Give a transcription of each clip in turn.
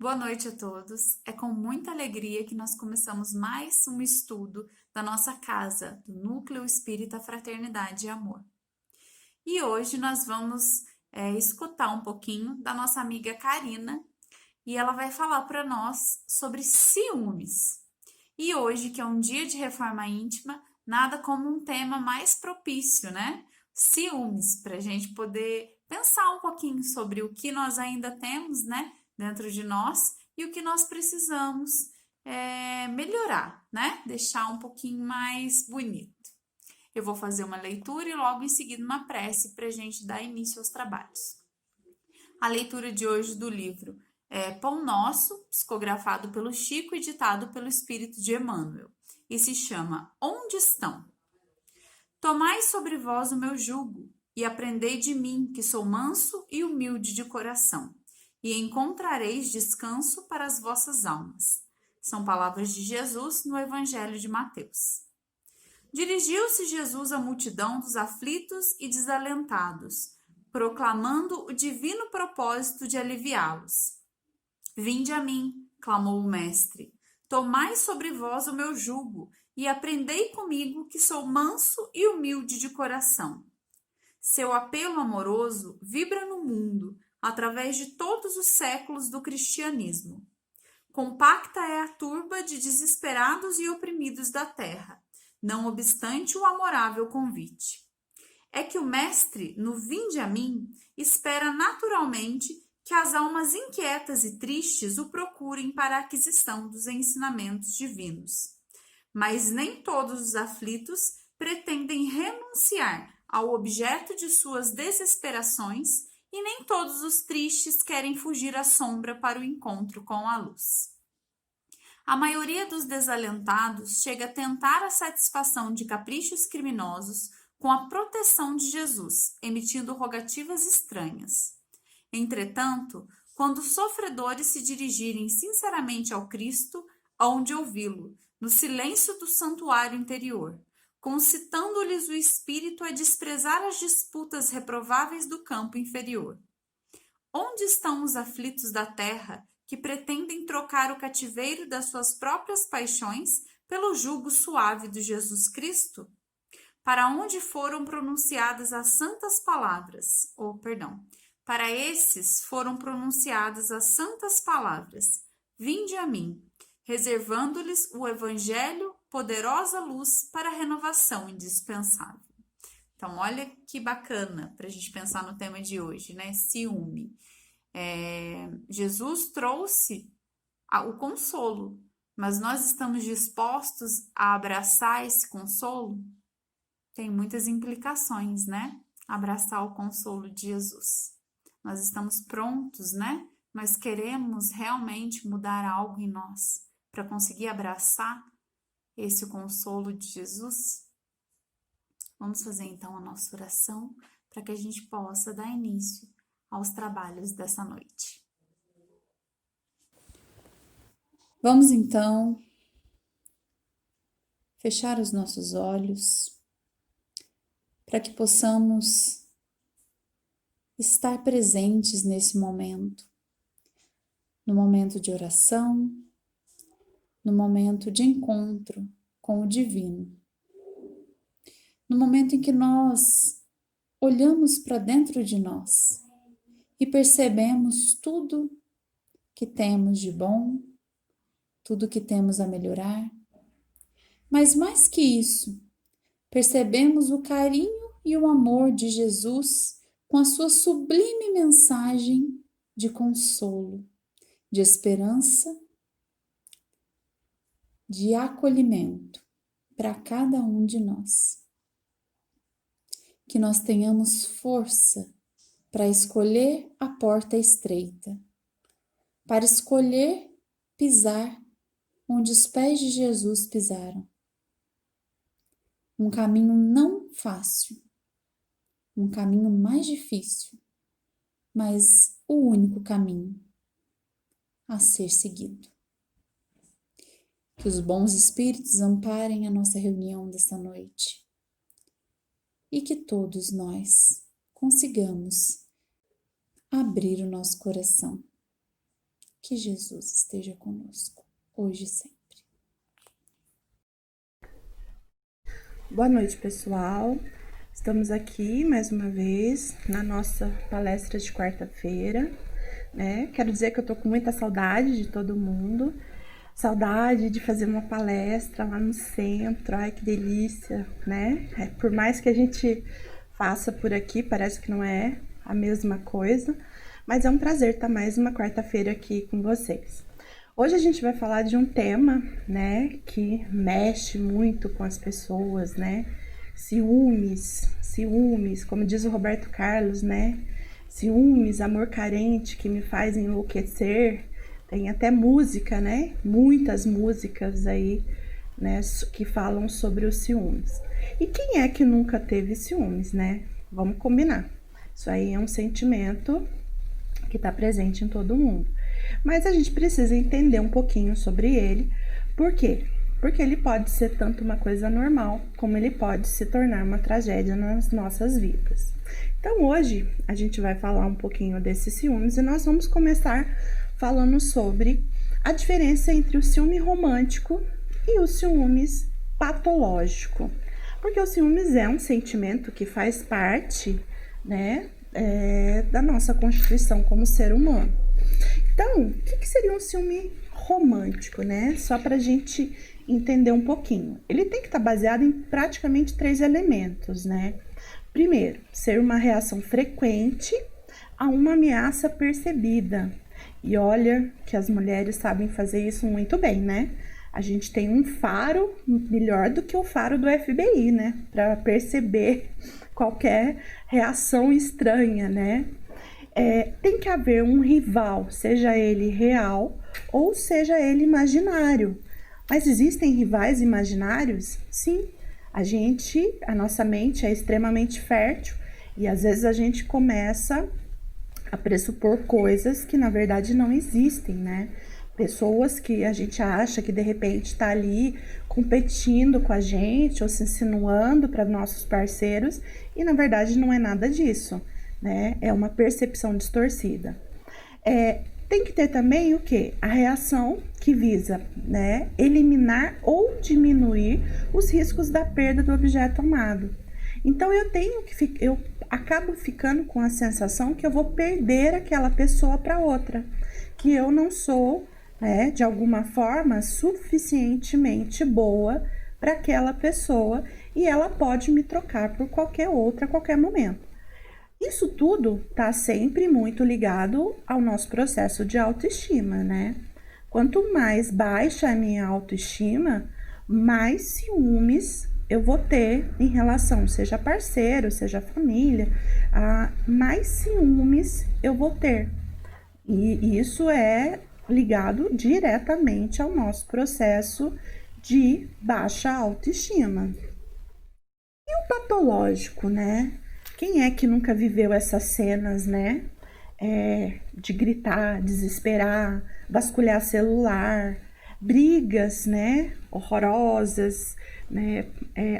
Boa noite a todos. É com muita alegria que nós começamos mais um estudo da nossa casa, do Núcleo Espírita Fraternidade e Amor. E hoje nós vamos escutar um pouquinho da nossa amiga Karina e ela vai falar para nós sobre ciúmes. E hoje, que é um dia de reforma íntima, nada como um tema mais propício, né? Ciúmes, para a gente poder pensar um pouquinho sobre o que nós ainda temos, né, dentro de nós e o que nós precisamos melhorar, né? Deixar um pouquinho mais bonito. Eu vou fazer uma leitura e logo em seguida uma prece para a gente dar início aos trabalhos. A leitura de hoje do livro é Pão Nosso, psicografado pelo Chico e ditado pelo Espírito de Emmanuel, e se chama Onde Estão? Tomai sobre vós o meu jugo, e aprendei de mim, que sou manso e humilde de coração, e encontrareis descanso para as vossas almas. São palavras de Jesus no Evangelho de Mateus. Dirigiu-se Jesus à multidão dos aflitos e desalentados, proclamando o divino propósito de aliviá-los. Vinde a mim, clamou o mestre, tomai sobre vós o meu jugo e aprendei comigo, que sou manso e humilde de coração. Seu apelo amoroso vibra no mundo através de todos os séculos do cristianismo. Compacta é a turba de desesperados e oprimidos da terra, não obstante o amorável convite. É que o mestre, no vinde a mim, espera naturalmente que as almas inquietas e tristes o procurem para a aquisição dos ensinamentos divinos. Mas nem todos os aflitos pretendem renunciar ao objeto de suas desesperações e nem todos os tristes querem fugir à sombra para o encontro com a luz. A maioria dos desalentados chega a tentar a satisfação de caprichos criminosos com a proteção de Jesus, emitindo rogativas estranhas. Entretanto, quando os sofredores se dirigirem sinceramente ao Cristo, hão de ouvi-lo, no silêncio do santuário interior, concitando-lhes o espírito a desprezar as disputas reprováveis do campo inferior. Onde estão os aflitos da terra que pretendem trocar o cativeiro das suas próprias paixões pelo jugo suave de Jesus Cristo? Para onde foram pronunciadas as santas palavras, para esses foram pronunciadas as santas palavras, vinde a mim, reservando-lhes o evangelho, poderosa luz para a renovação indispensável. Então, olha que bacana para a gente pensar no tema de hoje, né? Ciúme. Jesus trouxe o consolo, mas nós estamos dispostos a abraçar esse consolo? Tem muitas implicações, né? Abraçar o consolo de Jesus. Nós estamos prontos, né? Mas queremos realmente mudar algo em nós para conseguir abraçar esse consolo de Jesus? Vamos fazer então a nossa oração para que a gente possa dar início aos trabalhos dessa noite. Vamos então fechar os nossos olhos para que possamos estar presentes nesse momento, no momento de oração, no momento de encontro com o divino, no momento em que nós olhamos para dentro de nós e percebemos tudo que temos de bom, tudo que temos a melhorar, mas mais que isso, percebemos o carinho e o amor de Jesus com a sua sublime mensagem de consolo, de esperança, de acolhimento para cada um de nós. Que nós tenhamos força para escolher a porta estreita, para escolher pisar onde os pés de Jesus pisaram. Um caminho não fácil, um caminho mais difícil, mas o único caminho a ser seguido. Que os bons espíritos amparem a nossa reunião desta noite e que todos nós consigamos abrir o nosso coração Que Jesus esteja conosco, hoje e sempre. Boa noite, pessoal. Estamos aqui mais uma vez na nossa palestra de quarta-feira, né? Quero dizer que eu tô com muita saudade de todo mundo, saudade de fazer uma palestra lá no centro. Ai, que delícia, né? Por mais que a gente faça por aqui, parece que não é a mesma coisa, mas é um prazer estar mais uma quarta-feira aqui com vocês. Hoje a gente vai falar de um tema, né, que mexe muito com as pessoas, né? Ciúmes, como diz o Roberto Carlos, né? Ciúmes, amor carente que me faz enlouquecer. Tem até música, né? Muitas músicas aí, né, que falam sobre os ciúmes. E quem é que nunca teve ciúmes, né? Vamos combinar. Isso aí é um sentimento que está presente em todo mundo. Mas a gente precisa entender um pouquinho sobre ele. Por quê? Porque ele pode ser tanto uma coisa normal, como ele pode se tornar uma tragédia nas nossas vidas. Então hoje a gente vai falar um pouquinho desses ciúmes e nós vamos começar falando sobre a diferença entre o ciúme romântico e o ciúmes patológico. Porque o ciúmes é um sentimento que faz parte, né, da nossa constituição como ser humano. Então, o que seria um ciúme romântico, né? Só para a gente entender um pouquinho. Ele tem que estar baseado em praticamente 3 elementos, né? Primeiro, ser uma reação frequente a uma ameaça percebida. E olha que as mulheres sabem fazer isso muito bem, né? A gente tem um faro melhor do que o faro do FBI, né? Para perceber qualquer reação estranha, né? Tem que haver um rival, seja ele real ou seja ele imaginário. Mas existem rivais imaginários? Sim. A nossa mente é extremamente fértil e às vezes a gente começa a pressupor coisas que na verdade não existem, né? Pessoas que a gente acha que de repente está ali competindo com a gente ou se insinuando para nossos parceiros e na verdade não é nada disso, né? É uma percepção distorcida. Tem que ter também o quê? A reação que visa, né, eliminar ou diminuir os riscos da perda do objeto amado. Então eu acabo ficando com a sensação que eu vou perder aquela pessoa para outra, que eu não sou, né, de alguma forma suficientemente boa para aquela pessoa e ela pode me trocar por qualquer outra a qualquer momento. Isso tudo está sempre muito ligado ao nosso processo de autoestima, né? Quanto mais baixa a minha autoestima, mais ciúmes eu vou ter em relação, seja parceiro, seja família, mais ciúmes eu vou ter. E isso é ligado diretamente ao nosso processo de baixa autoestima. E o patológico, né? Quem é que nunca viveu essas cenas, né? De gritar, desesperar, vasculhar celular, brigas, né? Horrorosas, né?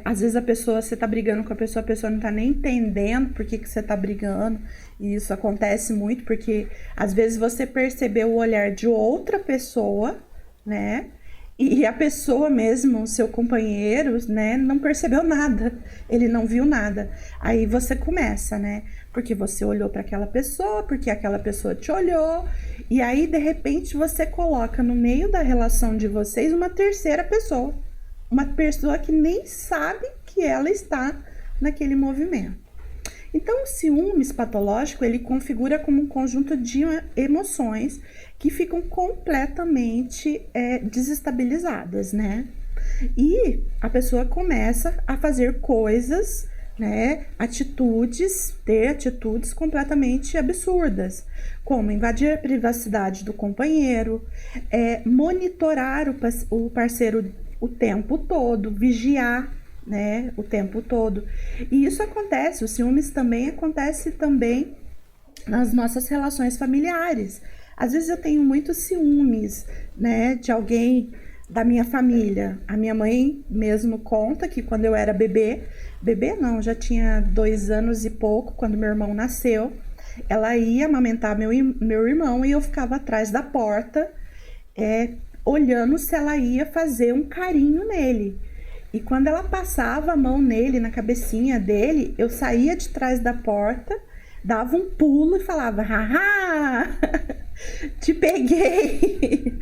Às vezes você tá brigando com a pessoa não tá nem entendendo por que você tá brigando. E isso acontece muito porque às vezes você percebeu o olhar de outra pessoa, né? E a pessoa mesmo, o seu companheiro, né, não percebeu nada, ele não viu nada. Aí você começa, né, porque você olhou para aquela pessoa, porque aquela pessoa te olhou, e aí de repente você coloca no meio da relação de vocês uma terceira pessoa, uma pessoa que nem sabe que ela está naquele movimento. Então, o ciúmes patológico, ele configura como um conjunto de emoções que ficam completamente desestabilizadas, né? E a pessoa começa a fazer coisas, né, ter atitudes completamente absurdas, como invadir a privacidade do companheiro, monitorar o parceiro o tempo todo, vigiar, né, o tempo todo. E isso acontece, o ciúmes também acontece também nas nossas relações familiares. Às vezes eu tenho muitos ciúmes, né, de alguém da minha família. A minha mãe mesmo conta que quando eu era bebê não, já tinha 2 anos e pouco, quando meu irmão nasceu, ela ia amamentar meu irmão e eu ficava atrás da porta, olhando se ela ia fazer um carinho nele. E quando ela passava a mão nele, na cabecinha dele, eu saía de trás da porta, dava um pulo e falava: haha, te peguei.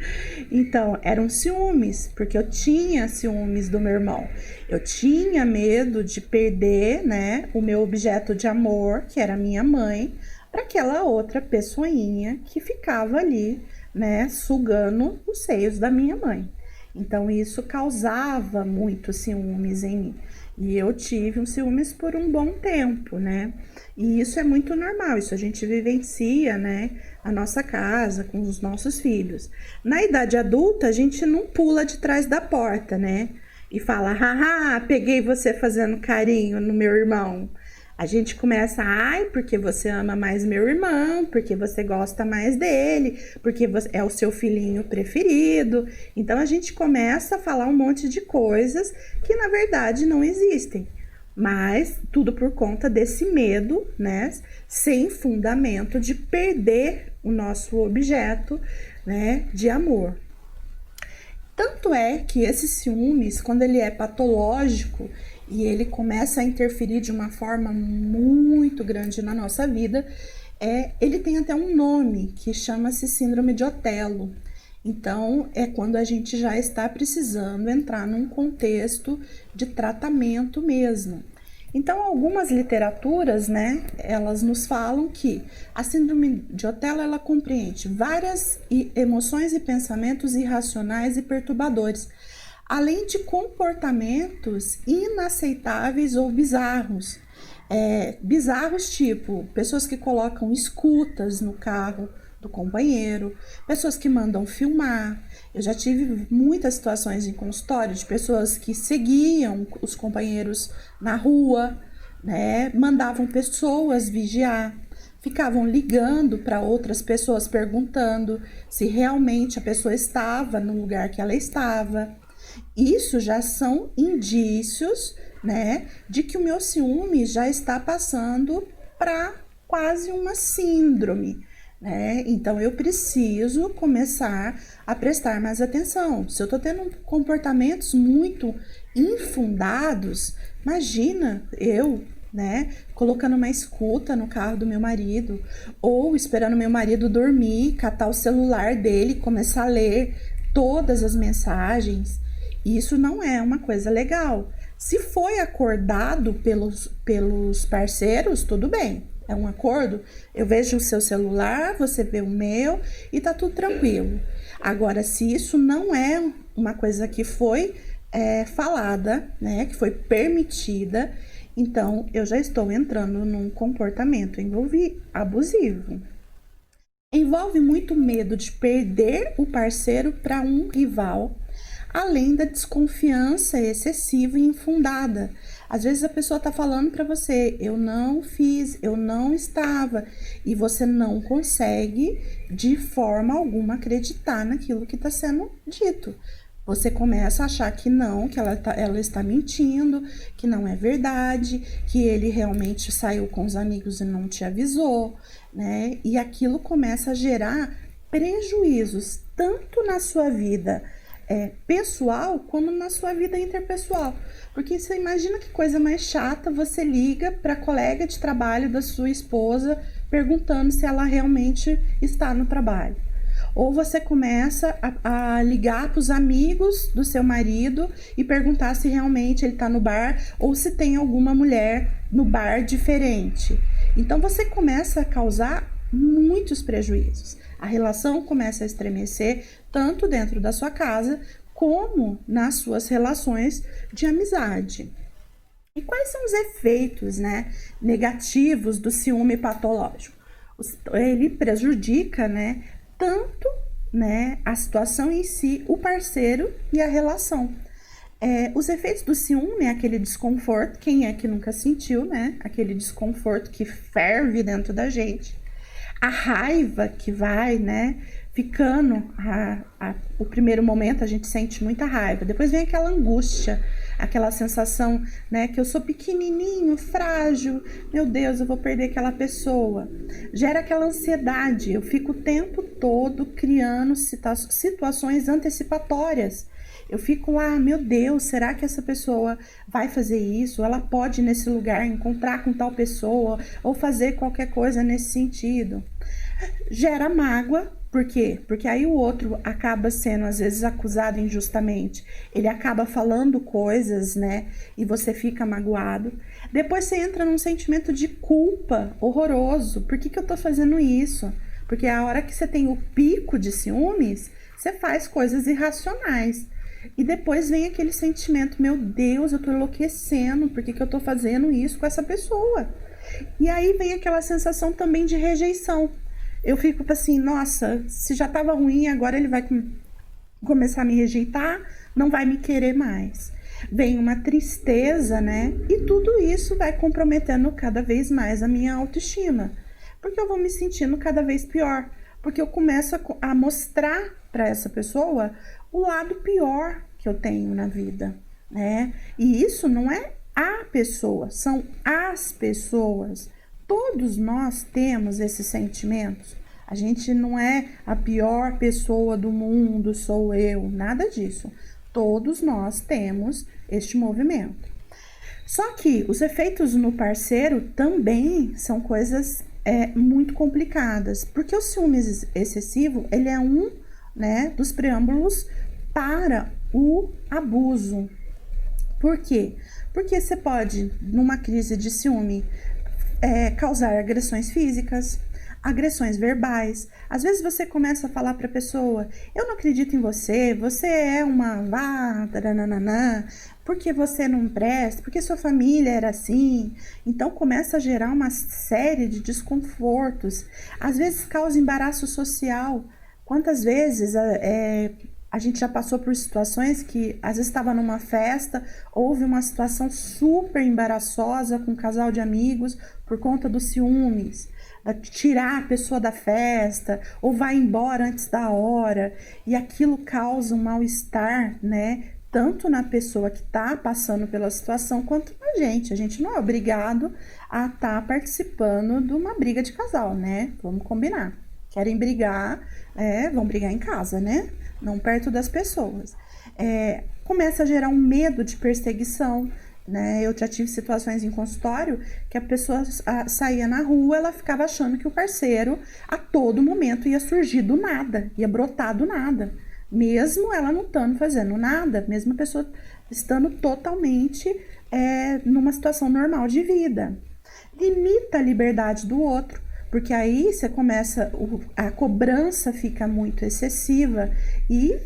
Então, eram ciúmes, porque eu tinha ciúmes do meu irmão. Eu tinha medo de perder, né, o meu objeto de amor, que era minha mãe, para aquela outra pessoinha que ficava ali, né, sugando os seios da minha mãe. Então, isso causava muito ciúmes em mim. E eu tive um ciúmes por um bom tempo, né? E isso é muito normal, isso a gente vivencia, né? A nossa casa, com os nossos filhos. Na idade adulta, a gente não pula de trás da porta, né? E fala: haha, peguei você fazendo carinho no meu irmão. A gente começa: ai, porque você ama mais meu irmão, porque você gosta mais dele, porque é o seu filhinho preferido. Então a gente começa a falar um monte de coisas que na verdade não existem. Mas tudo por conta desse medo, né, sem fundamento de perder o nosso objeto, né, de amor. Tanto é que esses ciúmes, quando ele é patológico e ele começa a interferir de uma forma muito grande na nossa vida, ele tem até um nome que chama-se síndrome de Otelo. Então, é quando a gente já está precisando entrar num contexto de tratamento mesmo. Então, algumas literaturas, né, elas nos falam que a síndrome de Otelo, ela compreende várias emoções e pensamentos irracionais e perturbadores, além de comportamentos inaceitáveis ou bizarros. Bizarros tipo pessoas que colocam escutas no carro do companheiro, pessoas que mandam filmar. Eu já tive muitas situações em consultório de pessoas que seguiam os companheiros na rua, né? Mandavam pessoas vigiar, ficavam ligando para outras pessoas perguntando se realmente a pessoa estava no lugar que ela estava. Isso já são indícios, né, de que o meu ciúme já está passando para quase uma síndrome, né? Então eu preciso começar a prestar mais atenção. Se eu tô tendo comportamentos muito infundados, imagina eu, né, colocando uma escuta no carro do meu marido, ou esperando meu marido dormir, catar o celular dele, começar a ler todas as mensagens. Isso não é uma coisa legal. Se foi acordado pelos parceiros, tudo bem. É um acordo, eu vejo o seu celular, você vê o meu e tá tudo tranquilo. Agora, se isso não é uma coisa que foi falada, né, que foi permitida, então eu já estou entrando num comportamento abusivo. Envolve muito medo de perder o parceiro para um rival, além da desconfiança excessiva e infundada. Às vezes a pessoa está falando para você: eu não fiz, eu não estava, e você não consegue de forma alguma acreditar naquilo que está sendo dito. Você começa a achar que não, que ela está mentindo, que não é verdade, que ele realmente saiu com os amigos e não te avisou, né? E aquilo começa a gerar prejuízos tanto na sua vida pessoal como na sua vida interpessoal. Porque você imagina que coisa mais chata, você liga para a colega de trabalho da sua esposa perguntando se ela realmente está no trabalho. Ou você começa a ligar para os amigos do seu marido e perguntar se realmente ele está no bar ou se tem alguma mulher no bar diferente. Então você começa a causar muitos prejuízos. A relação começa a estremecer tanto dentro da sua casa como nas suas relações de amizade. E quais são os efeitos, né, negativos do ciúme patológico? Ele prejudica, né, tanto, né, a situação em si, o parceiro e a relação. Os efeitos do ciúme é aquele desconforto, quem é que nunca sentiu, né? Aquele desconforto que ferve dentro da gente. A raiva que vai, né, ficando, o primeiro momento a gente sente muita raiva, depois vem aquela angústia, aquela sensação, né, que eu sou pequenininho, frágil, meu Deus, eu vou perder aquela pessoa. Gera aquela ansiedade, eu fico o tempo todo criando situações antecipatórias. Eu fico lá, meu Deus, será que essa pessoa vai fazer isso? Ela pode ir nesse lugar, encontrar com tal pessoa ou fazer qualquer coisa nesse sentido. Gera mágoa, por quê? Porque aí o outro acaba sendo às vezes acusado injustamente. Ele acaba falando coisas, né? E você fica magoado. Depois você entra num sentimento de culpa horroroso. Por que eu tô fazendo isso? Porque a hora que você tem o pico de ciúmes, você faz coisas irracionais. E depois vem aquele sentimento, meu Deus, eu tô enlouquecendo, por que eu tô fazendo isso com essa pessoa? E aí vem aquela sensação também de rejeição. Eu fico assim, nossa, se já tava ruim, agora ele vai começar a me rejeitar, não vai me querer mais. Vem uma tristeza, né? E tudo isso vai comprometendo cada vez mais a minha autoestima. Porque eu vou me sentindo cada vez pior. Porque eu começo a mostrar para essa pessoa o lado pior que eu tenho na vida, né? E isso não é a pessoa, são as pessoas. Todos nós temos esses sentimentos. A gente não é a pior pessoa do mundo, sou eu, nada disso. Todos nós temos este movimento. Só que os efeitos no parceiro também são coisas muito complicadas, porque o ciúme excessivo, ele é um, né, dos preâmbulos para o abuso. Por quê? Porque você pode, numa crise de ciúme, causar agressões físicas, agressões verbais. Às vezes você começa a falar para a pessoa, eu não acredito em você, você é uma porque você não presta, porque sua família era assim. Então começa a gerar uma série de desconfortos. Às vezes causa embaraço social. Quantas vezes a gente já passou por situações que às vezes estava numa festa, houve uma situação super embaraçosa com um casal de amigos por conta dos ciúmes, tirar a pessoa da festa ou vai embora antes da hora, e aquilo causa um mal-estar, né? Tanto na pessoa que está passando pela situação quanto na gente. A gente não é obrigado a estar participando de uma briga de casal, né? Vamos combinar. Querem brigar, vão brigar em casa, né? Não perto das pessoas. Começa a gerar um medo de perseguição, né? Eu já tive situações em consultório que a pessoa saía na rua, ela ficava achando que o parceiro a todo momento ia surgir do nada, ia brotar do nada, mesmo ela não estando fazendo nada, mesmo a pessoa estando totalmente numa situação normal de vida. Limita a liberdade do outro, porque aí você começa, a cobrança fica muito excessiva e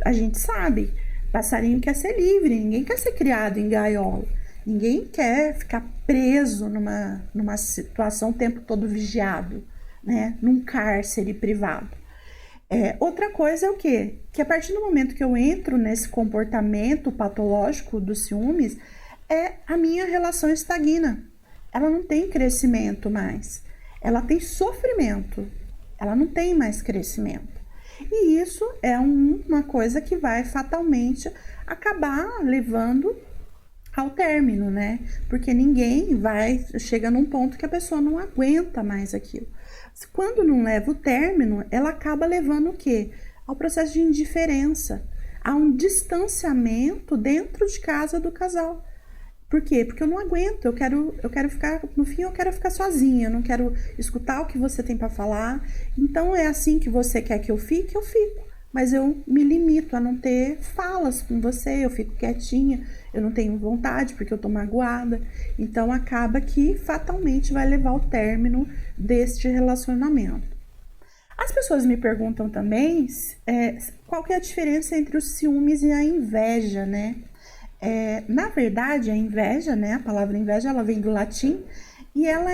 a gente sabe, passarinho quer ser livre, ninguém quer ser criado em gaiola, ninguém quer ficar preso numa situação o tempo todo vigiado, né? Num cárcere privado. Outra coisa é o quê? Que a partir do momento que eu entro nesse comportamento patológico dos ciúmes, a minha relação estagna, ela não tem crescimento mais. Ela tem sofrimento, ela não tem mais crescimento. E isso é uma coisa que vai fatalmente acabar levando ao término, né? Porque ninguém chega num ponto que a pessoa não aguenta mais aquilo. Quando não leva o término, ela acaba levando o quê? Ao processo de indiferença, a um distanciamento dentro de casa do casal. Por quê? Porque eu não aguento, eu quero ficar, no fim eu quero ficar sozinha, eu não quero escutar o que você tem para falar. Então é assim que você quer que eu fique, mas eu me limito a não ter falas com você, eu fico quietinha, eu não tenho vontade porque eu tô magoada. Então acaba que fatalmente vai levar ao término deste relacionamento. As pessoas me perguntam também qual que é a diferença entre os ciúmes e a inveja, né? Na verdade, a inveja, né? A palavra inveja, ela vem do latim e ela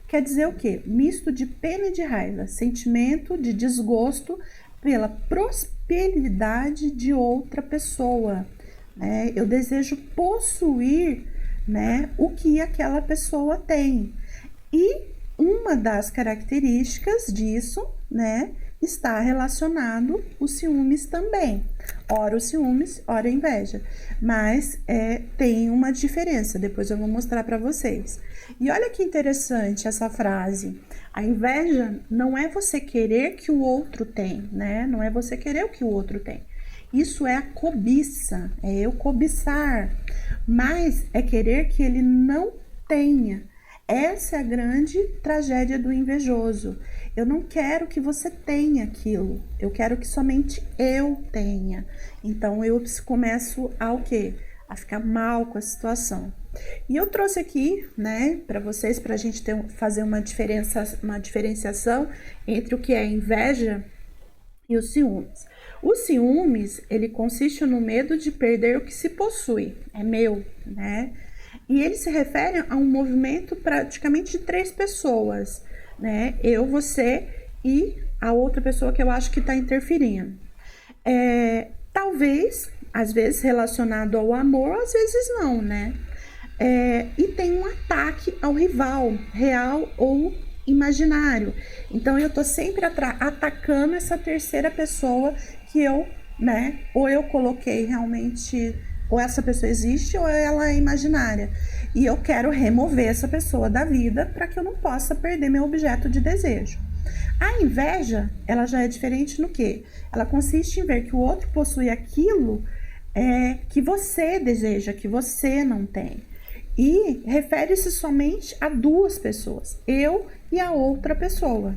quer dizer o quê? Misto de pena e de raiva, sentimento de desgosto pela prosperidade de outra pessoa, né? Eu desejo possuir, né, o que aquela pessoa tem. E uma das características disso, né, está relacionado os ciúmes também. ora o ciúmes, ora a inveja. Mas tem uma diferença, depois eu vou mostrar para vocês. E olha que interessante essa frase. A inveja não é você querer que o outro tem, né? Não é você querer o que o outro tem. Isso é a cobiça, é eu cobiçar. Mas é querer que ele não tenha. Essa é a grande tragédia do invejoso. Eu não quero que você tenha aquilo. Eu quero que somente eu tenha. Então eu começo a o quê? A ficar mal com a situação. E eu trouxe aqui, né, para vocês, para a gente fazer uma diferenciação entre o que é inveja e os ciúmes. O ciúmes, ele consiste no medo de perder o que se possui. É meu, né? E ele se refere a um movimento praticamente de 3 pessoas, né? Eu, você e a outra pessoa que eu acho que está interferindo. Talvez, às vezes relacionado ao amor, às vezes não, né? E tem um ataque ao rival, real ou imaginário. Então eu tô sempre atacando essa terceira pessoa que eu, né? Ou eu coloquei realmente, ou essa pessoa existe ou ela é imaginária. E eu quero remover essa pessoa da vida para que eu não possa perder meu objeto de desejo. A inveja, ela já é diferente no quê? Ela consiste em ver que o outro possui aquilo que você deseja, que você não tem. E refere-se somente a 2 pessoas, eu e a outra pessoa,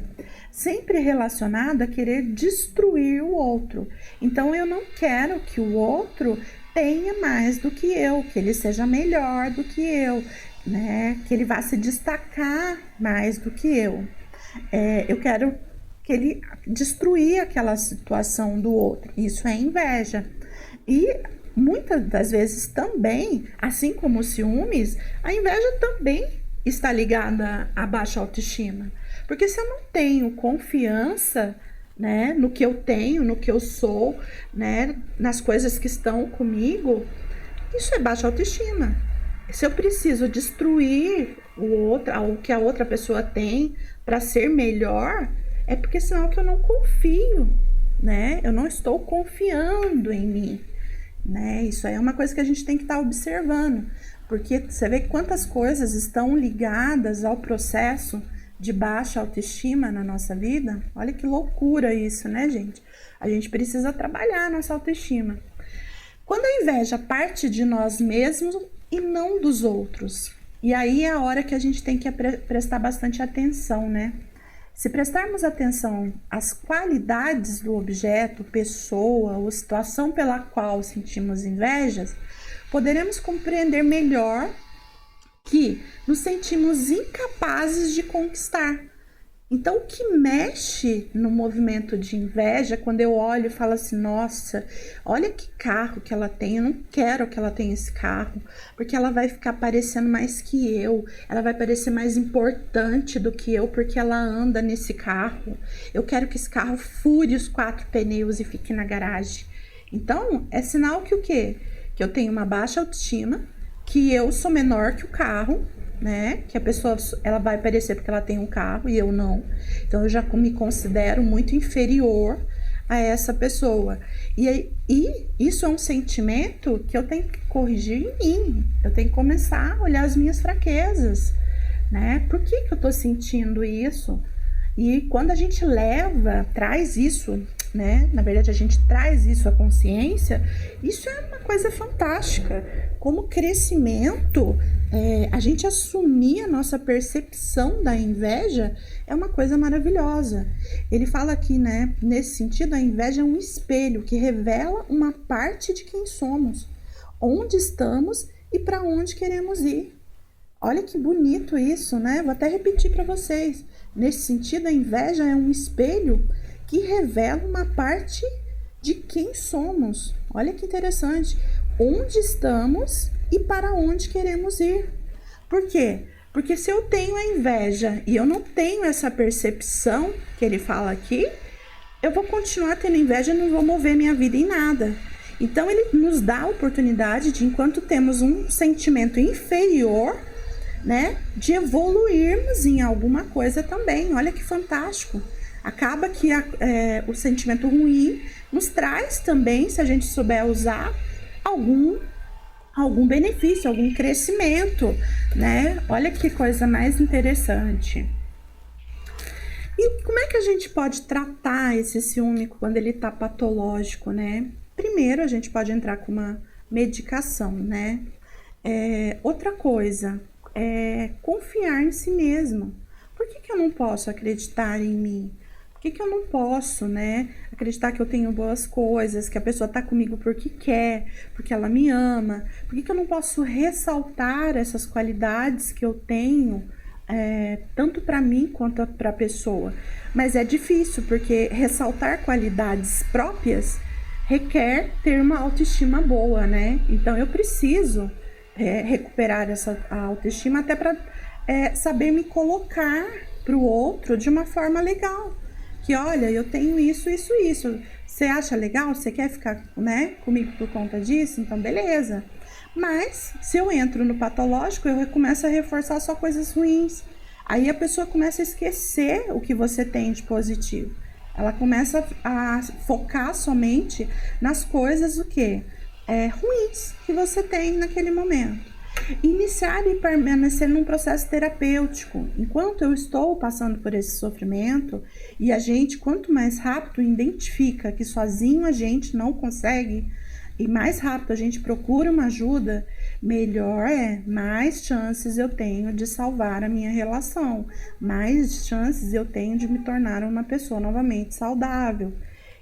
sempre relacionado a querer destruir o outro. Então eu não quero que o outro tenha mais do que eu, que ele seja melhor do que eu, né? Que ele vá se destacar mais do que eu. Eu quero que ele destruir aquela situação do outro. Isso é inveja. E muitas das vezes também, assim como os ciúmes, a inveja também está ligada à baixa autoestima. Porque se eu não tenho confiança, né, no que eu tenho, no que eu sou, né, nas coisas que estão comigo, isso é baixa autoestima. Se eu preciso destruir o que a outra pessoa tem para ser melhor, é porque senão que eu não confio, né? Eu não estou confiando em mim, né? Isso aí é uma coisa que a gente tem que estar observando, porque você vê quantas coisas estão ligadas ao processo de baixa autoestima na nossa vida. Olha que loucura isso, né, gente? A gente precisa trabalhar a nossa autoestima. Quando a inveja parte de nós mesmos e não dos outros, e aí é a hora que a gente tem que prestar bastante atenção, né? Se prestarmos atenção às qualidades do objeto, pessoa ou situação pela qual sentimos invejas, poderemos compreender melhor que nos sentimos incapazes de conquistar. Então, o que mexe no movimento de inveja, quando eu olho e falo assim, nossa, olha que carro que ela tem, eu não quero que ela tenha esse carro, porque ela vai ficar parecendo mais que eu, ela vai parecer mais importante do que eu, porque ela anda nesse carro. Eu quero que esse carro fure os 4 pneus e fique na garagem. Então, é sinal que o quê? Que eu tenho uma baixa autoestima, que eu sou menor que o carro, né? Que a pessoa, ela vai parecer porque ela tem um carro e eu não. Então eu já me considero muito inferior a essa pessoa. E isso é um sentimento que eu tenho que corrigir em mim. Eu tenho que começar a olhar as minhas fraquezas, né? Por que eu tô sentindo isso? E quando a gente traz isso, né? Na verdade, a gente traz isso à consciência, isso é uma coisa fantástica. Como crescimento, a gente assumir a nossa percepção da inveja é uma coisa maravilhosa. Ele fala aqui, né? Nesse sentido, a inveja é um espelho que revela uma parte de quem somos, onde estamos e para onde queremos ir. Olha que bonito isso, né? Vou até repetir para vocês. Nesse sentido, a inveja é um espelho que revela uma parte de quem somos. Olha que interessante. Onde estamos e para onde queremos ir. Por quê? Porque se eu tenho a inveja e eu não tenho essa percepção que ele fala aqui, eu vou continuar tendo inveja e não vou mover minha vida em nada. Então, ele nos dá a oportunidade de, enquanto temos um sentimento inferior, né, de evoluirmos em alguma coisa também. Olha que fantástico, Acaba que o sentimento ruim nos traz também, se a gente souber usar, algum benefício, algum crescimento, né? Olha que coisa mais interessante. E como é que a gente pode tratar esse ciúme quando ele tá patológico, né? Primeiro, a gente pode entrar com uma medicação, né? Outra coisa é confiar em si mesmo. Por que eu não posso acreditar em mim? Por que eu não posso, né, acreditar que eu tenho boas coisas, que a pessoa tá comigo porque quer, porque ela me ama? Por que eu não posso ressaltar essas qualidades que eu tenho, tanto para mim quanto para a pessoa? Mas é difícil, porque ressaltar qualidades próprias requer ter uma autoestima boa, né? Então eu preciso recuperar essa autoestima até para saber me colocar para o outro de uma forma legal. Que olha, eu tenho isso. Você acha legal? Você quer ficar, né, comigo por conta disso? Então, beleza. Mas, se eu entro no patológico, eu começo a reforçar só coisas ruins. Aí a pessoa começa a esquecer o que você tem de positivo. Ela começa a focar somente nas coisas ruins que você tem naquele momento. Iniciar e permanecer num processo terapêutico. Enquanto eu estou passando por esse sofrimento, e a gente, quanto mais rápido identifica que sozinho a gente não consegue, e mais rápido a gente procura uma ajuda, melhor mais chances eu tenho de salvar a minha relação, mais chances eu tenho de me tornar uma pessoa novamente saudável.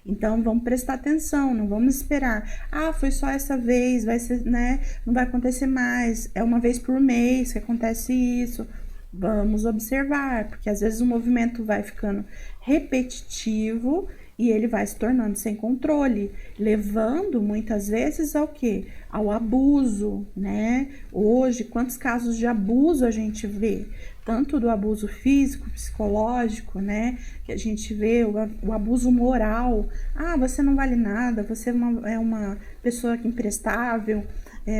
Então, vamos prestar atenção, não vamos esperar. Foi só essa vez, vai ser, né? Não vai acontecer mais. É uma vez por mês que acontece isso. Vamos observar, porque às vezes o movimento vai ficando repetitivo e ele vai se tornando sem controle, levando muitas vezes ao quê? Ao abuso, né? Hoje, quantos casos de abuso a gente vê? Tanto do abuso físico, psicológico, né? Que a gente vê o abuso moral. Você não vale nada, você é uma pessoa imprestável,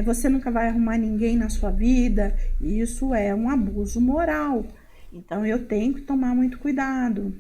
você nunca vai arrumar ninguém na sua vida. Isso é um abuso moral. Então, eu tenho que tomar muito cuidado,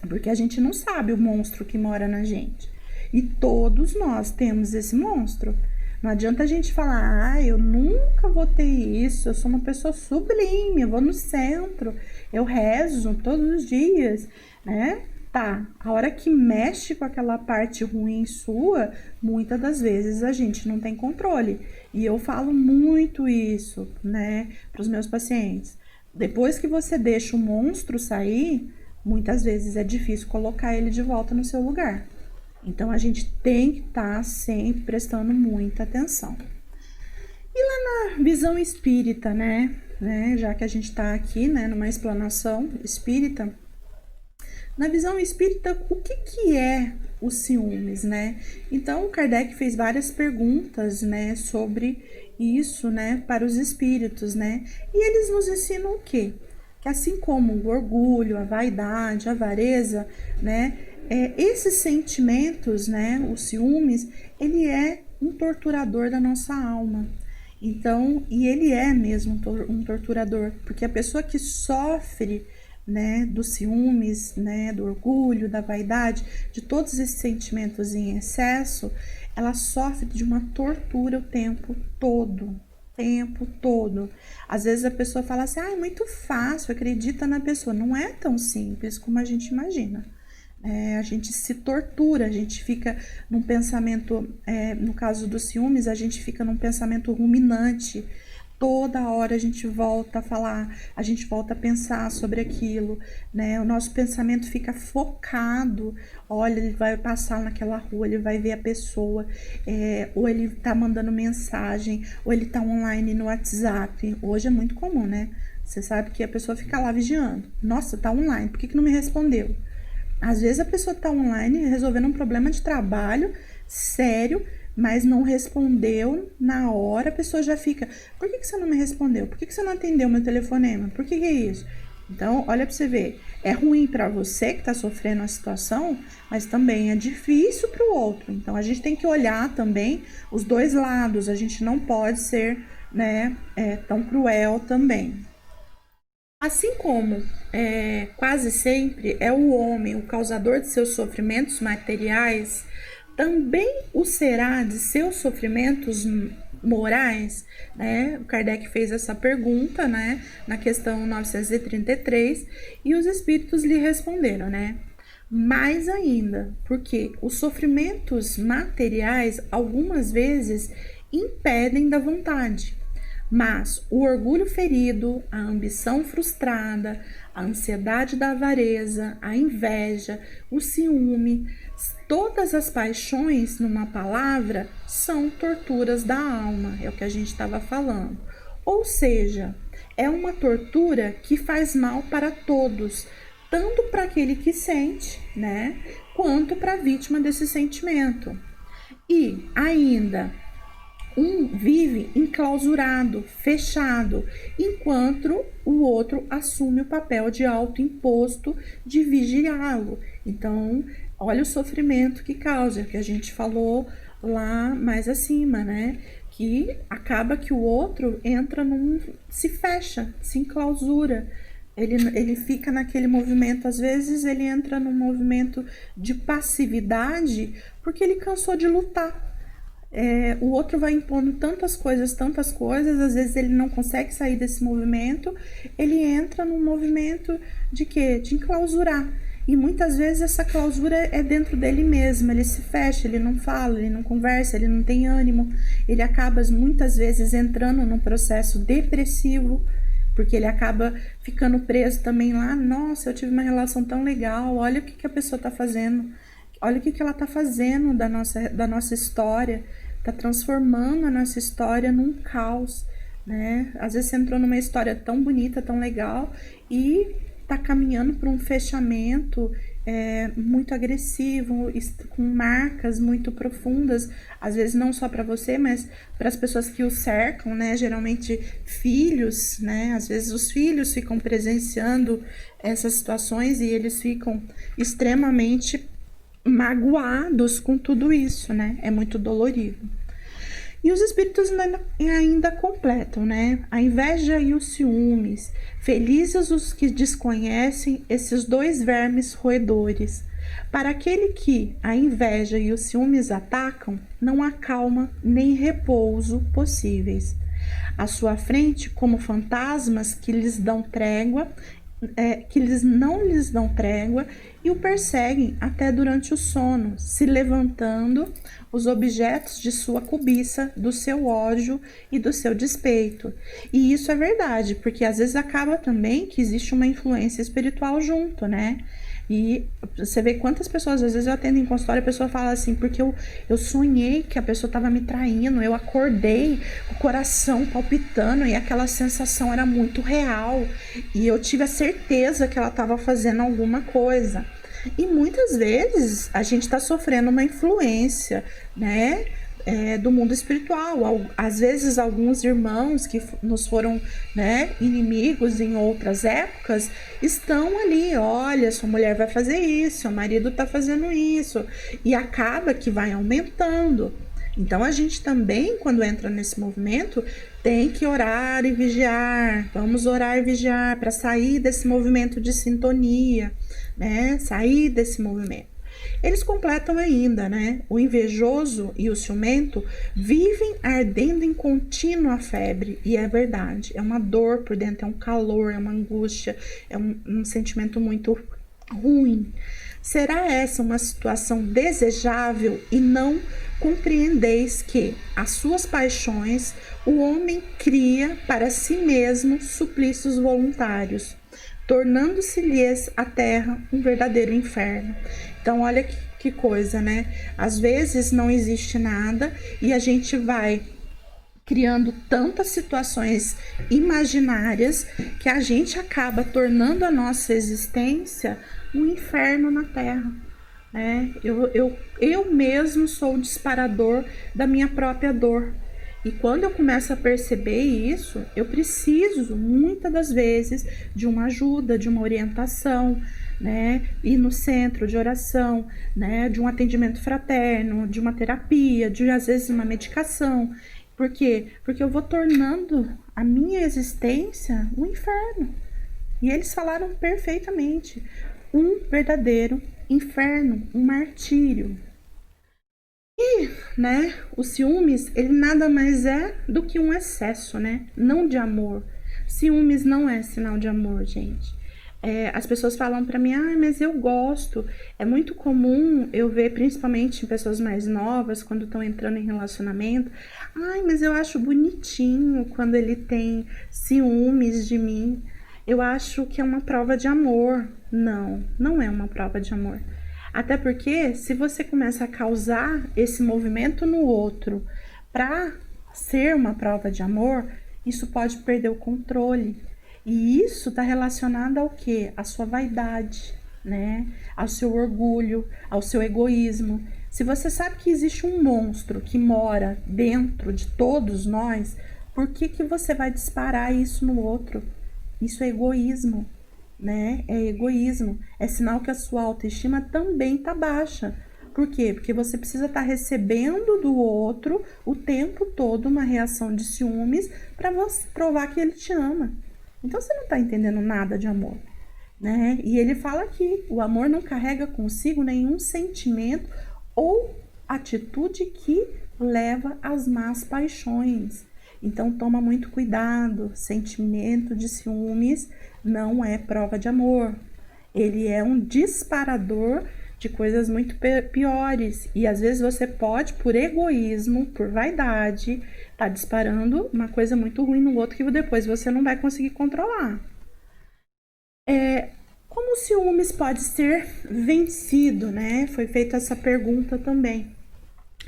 porque a gente não sabe o monstro que mora na gente. E todos nós temos esse monstro. Não adianta a gente falar, eu nunca vou ter isso, eu sou uma pessoa sublime, eu vou no centro, eu rezo todos os dias, né? Tá, a hora que mexe com aquela parte ruim sua, muitas das vezes a gente não tem controle. E eu falo muito isso, né, para os meus pacientes. Depois que você deixa o monstro sair, muitas vezes é difícil colocar ele de volta no seu lugar. Então, a gente tem que estar sempre prestando muita atenção. E lá na visão espírita, né? Já que a gente está aqui, né, numa explanação espírita, na visão espírita, o que é os ciúmes, né? Então, o Kardec fez várias perguntas, né, sobre isso, né, para os espíritos, né? E eles nos ensinam o quê? Que assim como o orgulho, a vaidade, a avareza, né, esses sentimentos, né, os ciúmes, ele é um torturador da nossa alma. Então, e ele é mesmo um torturador, porque a pessoa que sofre, né, dos ciúmes, né, do orgulho, da vaidade, de todos esses sentimentos em excesso, ela sofre de uma tortura o tempo todo. Às vezes a pessoa fala assim, é muito fácil, acredita na pessoa. Não é tão simples como a gente imagina. A gente se tortura, a gente fica num pensamento, no caso dos ciúmes, a gente fica num pensamento ruminante. Toda hora a gente volta a falar, a gente volta a pensar sobre aquilo, né? O nosso pensamento fica focado. Olha, ele vai passar naquela rua, ele vai ver a pessoa, ou ele tá mandando mensagem, ou ele tá online no WhatsApp. Hoje é muito comum, né? Você sabe que a pessoa fica lá vigiando. Nossa, tá online, por que não me respondeu? Às vezes a pessoa tá online resolvendo um problema de trabalho sério, mas não respondeu na hora, a pessoa já fica, por que você não me respondeu? Por que você não atendeu meu telefonema? Por que é isso? Então, olha para você ver, é ruim para você que está sofrendo a situação, mas também é difícil para o outro. Então, a gente tem que olhar também os dois lados, a gente não pode ser, né, tão cruel também. Assim como quase sempre é o homem o causador de seus sofrimentos materiais, também o será de seus sofrimentos morais, né? O Kardec fez essa pergunta, né, na questão 933, e os espíritos lhe responderam, né? Mais ainda, porque os sofrimentos materiais algumas vezes impedem da vontade, mas o orgulho ferido, a ambição frustrada, a ansiedade da avareza, a inveja, o ciúme, todas as paixões, numa palavra, são torturas da alma, é o que a gente estava falando. Ou seja, é uma tortura que faz mal para todos, tanto para aquele que sente, né, quanto para a vítima desse sentimento. E ainda, um vive enclausurado, fechado, enquanto o outro assume o papel de autoimposto de vigiá-lo. Então, olha o sofrimento que causa, que a gente falou lá mais acima, né? Que acaba que o outro entra se fecha, se enclausura. Ele fica naquele movimento, às vezes ele entra num movimento de passividade porque ele cansou de lutar. O outro vai impondo tantas coisas, às vezes ele não consegue sair desse movimento, ele entra num movimento de quê? De enclausurar. E muitas vezes essa clausura é dentro dele mesmo, ele se fecha, ele não fala, ele não conversa, ele não tem ânimo, ele acaba muitas vezes entrando num processo depressivo, porque ele acaba ficando preso também lá. Nossa, eu tive uma relação tão legal, olha o que a pessoa está fazendo, olha o que ela está fazendo da nossa história, está transformando a nossa história num caos, né? Às vezes você entrou numa história tão bonita, tão legal, e está caminhando para um fechamento muito agressivo, com marcas muito profundas, às vezes não só para você, mas para as pessoas que o cercam, né? Geralmente filhos, né? Às vezes os filhos ficam presenciando essas situações e eles ficam extremamente magoados com tudo isso, né? É muito dolorido. E os espíritos ainda completam, né? A inveja e os ciúmes. Felizes os que desconhecem esses dois vermes roedores. Para aquele que a inveja e os ciúmes atacam, não há calma nem repouso possíveis. À sua frente, como fantasmas que lhes dão trégua, não lhes dão trégua e o perseguem até durante o sono, se levantando os objetos de sua cobiça, do seu ódio e do seu despeito. E isso é verdade, porque às vezes acaba também que existe uma influência espiritual junto, né? E você vê quantas pessoas, às vezes eu atendo em consultório, a pessoa fala assim, porque eu sonhei que a pessoa estava me traindo, eu acordei com o coração palpitando e aquela sensação era muito real. E eu tive a certeza que ela estava fazendo alguma coisa. E muitas vezes a gente está sofrendo uma influência, né? Do mundo espiritual. Às vezes alguns irmãos que nos foram, né, inimigos em outras épocas estão ali, olha, sua mulher vai fazer isso, seu marido está fazendo isso, e acaba que vai aumentando. Então a gente também, quando entra nesse movimento, tem que orar e vigiar. Vamos orar e vigiar para sair desse movimento de sintonia, né? Sair desse movimento. Eles completam ainda, né? O invejoso e o ciumento vivem ardendo em contínua febre, e é verdade, é uma dor por dentro, é um calor, é uma angústia, é um sentimento muito ruim. Será essa uma situação desejável e não compreendeis que as suas paixões o homem cria para si mesmo suplícios voluntários, tornando-se-lhes a terra um verdadeiro inferno. Então, olha que coisa, né? Às vezes não existe nada e a gente vai criando tantas situações imaginárias que a gente acaba tornando a nossa existência um inferno na Terra, né? Eu mesmo sou o disparador da minha própria dor. E quando eu começo a perceber isso, eu preciso, muitas das vezes, de uma ajuda, de uma orientação, né? Ir no centro de oração, né? De um atendimento fraterno, de uma terapia, de às vezes uma medicação. Por quê? Porque eu vou tornando a minha existência um inferno. E eles falaram perfeitamente. Um verdadeiro inferno, um martírio. E, né, o ciúmes, ele nada mais é do que um excesso, né? Não de amor. Ciúmes não é sinal de amor, gente. As pessoas falam pra mim, mas eu gosto. É muito comum eu ver, principalmente em pessoas mais novas, quando estão entrando em relacionamento, mas eu acho bonitinho quando ele tem ciúmes de mim. Eu acho que é uma prova de amor. Não, não é uma prova de amor. Até porque, se você começa a causar esse movimento no outro para ser uma prova de amor, isso pode perder o controle. E isso está relacionado ao quê? À sua vaidade, né? Ao seu orgulho, ao seu egoísmo. Se você sabe que existe um monstro que mora dentro de todos nós, por que você vai disparar isso no outro? Isso é egoísmo, né? É egoísmo. É sinal que a sua autoestima também está baixa. Por quê? Porque você precisa estar recebendo do outro o tempo todo uma reação de ciúmes para você provar que ele te ama. Então você não está entendendo nada de amor, né? E ele fala aqui, o amor não carrega consigo nenhum sentimento ou atitude que leva às más paixões. Então toma muito cuidado, sentimento de ciúmes não é prova de amor. Ele é um disparador de coisas muito piores. E às vezes você pode, por egoísmo, por vaidade, tá disparando uma coisa muito ruim no outro que depois você não vai conseguir controlar. Como o ciúmes pode ser vencido, né? Foi feita essa pergunta também.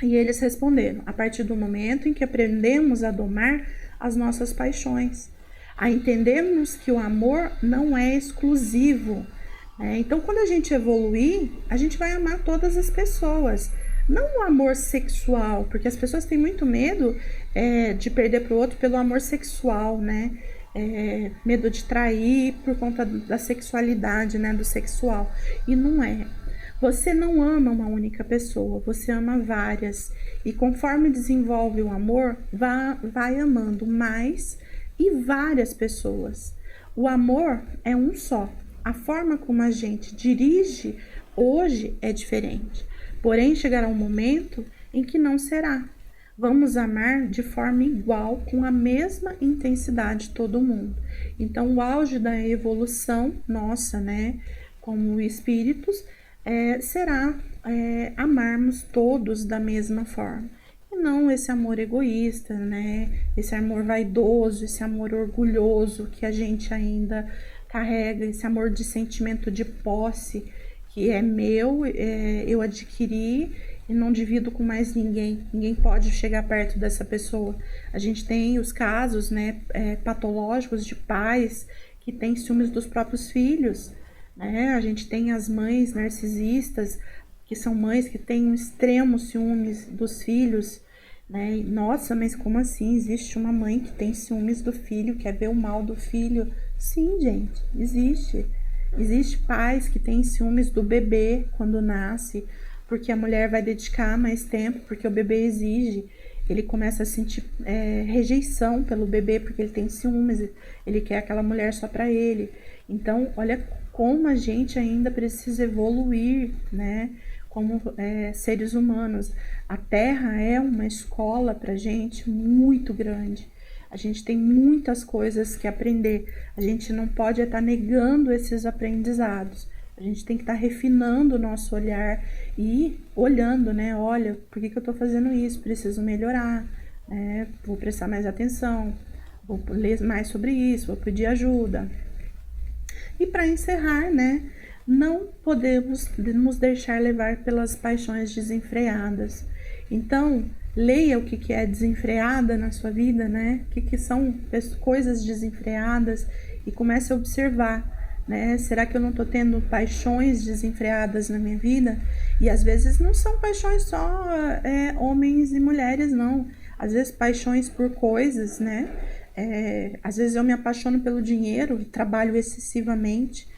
E eles responderam, a partir do momento em que aprendemos a domar as nossas paixões, a entendermos que o amor não é exclusivo. Então, quando a gente evoluir, a gente vai amar todas as pessoas. Não o amor sexual, porque as pessoas têm muito medo de perder para o outro pelo amor sexual, né? Medo de trair por conta da sexualidade, né? Do sexual. E não é. Você não ama uma única pessoa, você ama várias. E conforme desenvolve o amor, vai amando mais e várias pessoas. O amor é um só. A forma como a gente dirige hoje é diferente. Porém, chegará um momento em que não será. Vamos amar de forma igual, com a mesma intensidade todo mundo. Então, o auge da evolução nossa, né, como espíritos, será amarmos todos da mesma forma. E não esse amor egoísta, né, esse amor vaidoso, esse amor orgulhoso que a gente ainda carrega, esse amor de sentimento de posse, que é meu, eu adquiri e não divido com mais ninguém. Ninguém pode chegar perto dessa pessoa. A gente tem os casos, né, patológicos de pais que têm ciúmes dos próprios filhos, né? A gente tem as mães narcisistas, que são mães que têm um extremo ciúmes dos filhos, né? E, nossa, mas como assim? Existe uma mãe que tem ciúmes do filho, quer ver o mal do filho? Sim, gente, existe. Existe pais que têm ciúmes do bebê quando nasce, porque a mulher vai dedicar mais tempo, porque o bebê exige. Ele começa a sentir rejeição pelo bebê, porque ele tem ciúmes, ele quer aquela mulher só para ele. Então, olha como a gente ainda precisa evoluir, né? Como seres humanos. A Terra é uma escola pra gente muito grande. A gente tem muitas coisas que aprender. A gente não pode estar negando esses aprendizados. A gente tem que estar refinando o nosso olhar e olhando, né? Olha, por que eu tô fazendo isso? Preciso melhorar, né? Vou prestar mais atenção, vou ler mais sobre isso, vou pedir ajuda. E para encerrar, né? Não podemos nos deixar levar pelas paixões desenfreadas. Então, leia o que é desenfreada na sua vida, né? O que são coisas desenfreadas e comece a observar, né? Será que eu não estou tendo paixões desenfreadas na minha vida? E às vezes não são paixões só homens e mulheres, não. Às vezes paixões por coisas, né? Às vezes eu me apaixono pelo dinheiro e trabalho excessivamente.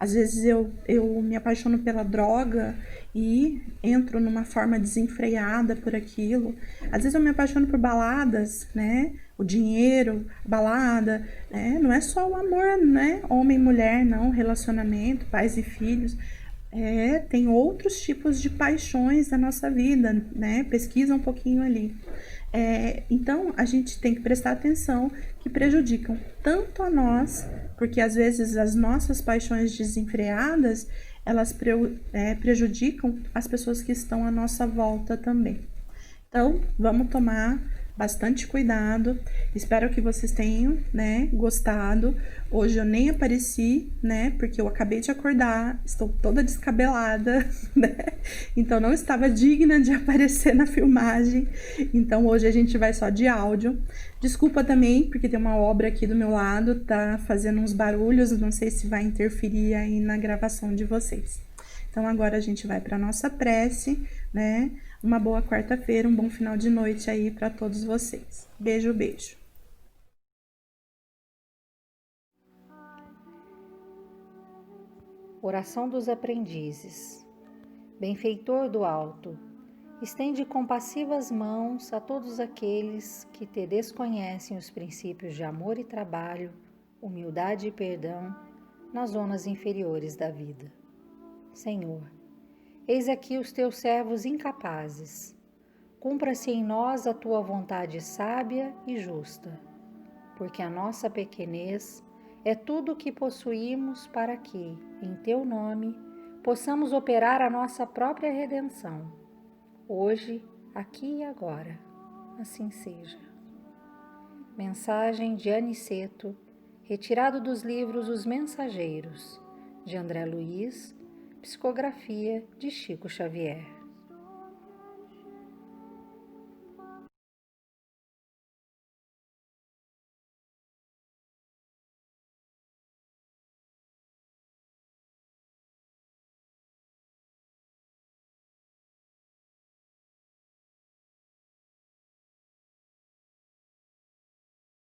Às vezes eu me apaixono pela droga e entro numa forma desenfreada por aquilo. Às vezes eu me apaixono por baladas, né? O dinheiro, balada, né? Não é só o amor, né? Homem e mulher, não, relacionamento, pais e filhos. Tem outros tipos de paixões na nossa vida, né? Pesquisa um pouquinho ali. Então, a gente tem que prestar atenção que prejudicam tanto a nós, porque às vezes as nossas paixões desenfreadas, elas prejudicam as pessoas que estão à nossa volta também. Então, vamos tomar bastante cuidado. Espero que vocês tenham, né, gostado. Hoje eu nem apareci, né, porque eu acabei de acordar, estou toda descabelada, né? Então não estava digna de aparecer na filmagem. Então hoje a gente vai só de áudio. Desculpa também, porque tem uma obra aqui do meu lado, tá fazendo uns barulhos, não sei se vai interferir aí na gravação de vocês. Então agora a gente vai para nossa prece, né? Uma boa quarta-feira, um bom final de noite aí para todos vocês. Beijo, beijo. Oração dos aprendizes. Benfeitor do alto, estende compassivas mãos a todos aqueles que te desconhecem os princípios de amor e trabalho, humildade e perdão nas zonas inferiores da vida. Senhor, eis aqui os teus servos incapazes. Cumpra-se em nós a tua vontade sábia e justa, porque a nossa pequenez é tudo o que possuímos para que, em teu nome, possamos operar a nossa própria redenção. Hoje, aqui e agora. Assim seja. Mensagem de Aniceto, retirado dos livros Os Mensageiros, de André Luiz, psicografia de Chico Xavier.